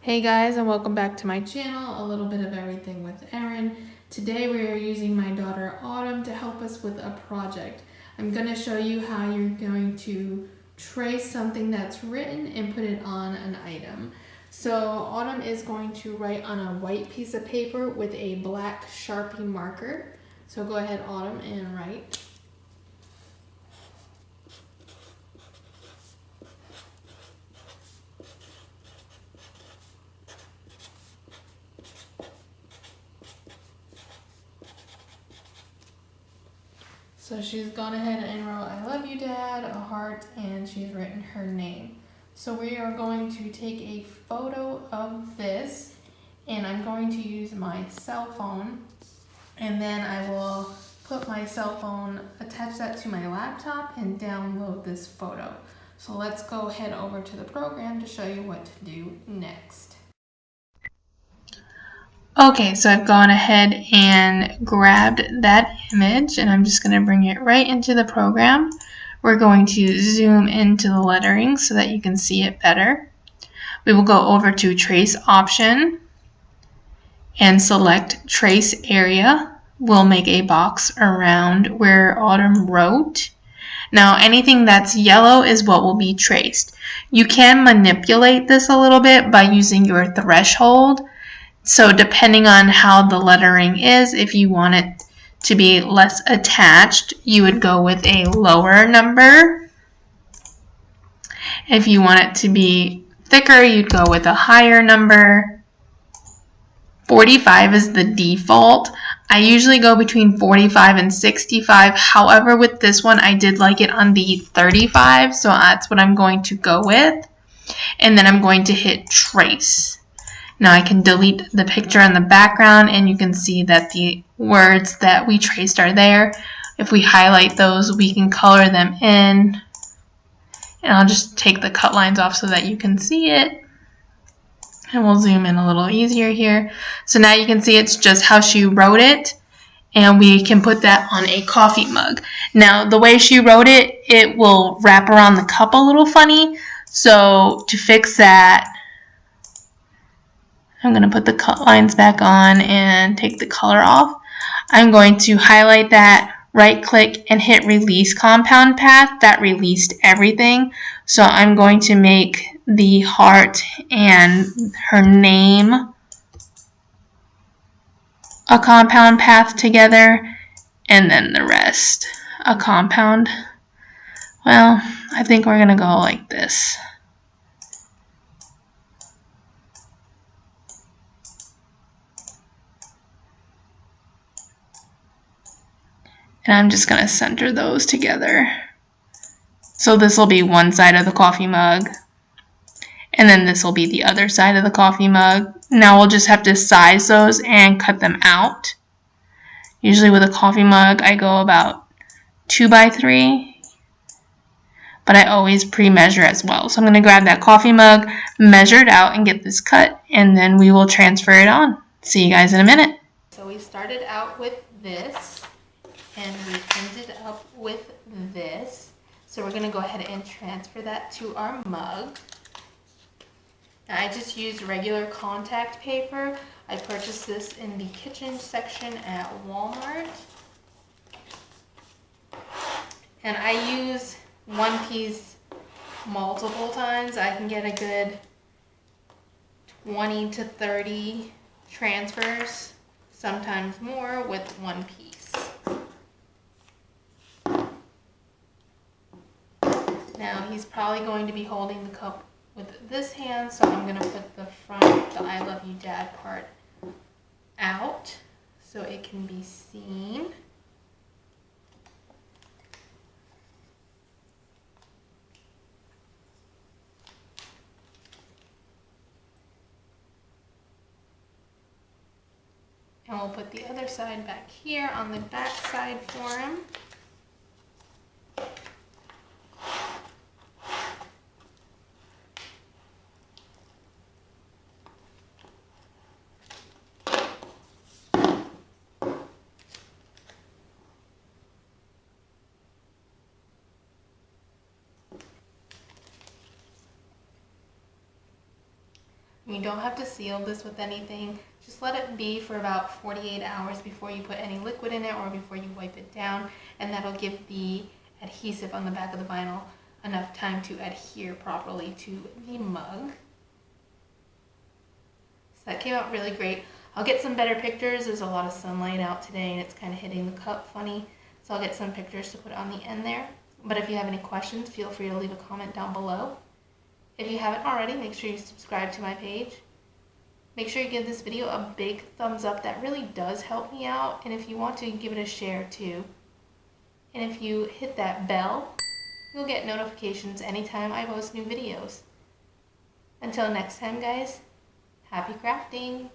Hey guys, and welcome back to my channel, a little bit of everything with Erin. Today we are using my daughter Autumn to help us with a project. I'm going to show you how you're going to trace something that's written and put it on an item. So Autumn is going to write on a white piece of paper with a black Sharpie marker. So go ahead, Autumn, and write. So she's gone ahead and wrote, "I love you, Dad," a heart, and she's written her name. So we are going to take a photo of this, and I'm going to use my cell phone, and then I will put my cell phone, attach that to my laptop, and download this photo. So let's go head over to the program to show you what to do next. Okay, so I've gone ahead and grabbed that image and I'm just going to bring it right into the program. We're going to zoom into the lettering so that you can see it better. We will go over to Trace Option and select Trace Area. We'll make a box around where Autumn wrote. Now anything that's yellow is what will be traced. You can manipulate this a little bit by using your threshold. So depending on how the lettering is, if you want it to be less attached, you would go with a lower number. If you want it to be thicker, you'd go with a higher number. 45 is the default. I usually go between 45 and 65. However, with this one, I did like it on the 35, so that's what I'm going to go with. And then I'm going to hit Trace. Now I can delete the picture in the background and you can see that the words that we traced are there. If we highlight those, we can color them in. And I'll just take the cut lines off so that you can see it. And we'll zoom in a little easier here. So now you can see it's just how she wrote it. And we can put that on a coffee mug. Now the way she wrote it, it will wrap around the cup a little funny. So to fix that, I'm going to put the cut lines back on and take the color off. I'm going to highlight that, right click, and hit release compound path. That released everything. So I'm going to make the heart and her name a compound path together, and then the rest a compound. Well, I think we're going to go like this. And I'm just going to center those together. So this will be one side of the coffee mug. And then this will be the other side of the coffee mug. Now we'll just have to size those and cut them out. Usually with a coffee mug, I go about 2 by 3. But I always pre-measure as well. So I'm going to grab that coffee mug, measure it out, and get this cut. And then we will transfer it on. See you guys in a minute. So we started out with this. And we ended up with this. So we're going to go ahead and transfer that to our mug. And I just used regular contact paper. I purchased this in the kitchen section at Walmart. And I use one piece multiple times. I can get a good 20 to 30 transfers, sometimes more, with one piece. Now he's probably going to be holding the cup with this hand, so I'm going to put the front, the "I love you, Dad" part out so it can be seen. And we'll put the other side back here on the back side for him. You don't have to seal this with anything. Just let it be for about 48 hours before you put any liquid in it or before you wipe it down, and that'll give the adhesive on the back of the vinyl enough time to adhere properly to the mug. So that came out really great. I'll get some better pictures. There's a lot of sunlight out today and it's kind of hitting the cup funny, so I'll get some pictures to put on the end there. But if you have any questions, feel free to leave a comment down below. If you haven't already, make sure you subscribe to my page. Make sure you give this video a big thumbs up. That really does help me out. And if you want to, give it a share too. And if you hit that bell, you'll get notifications anytime I post new videos. Until next time, guys, happy crafting!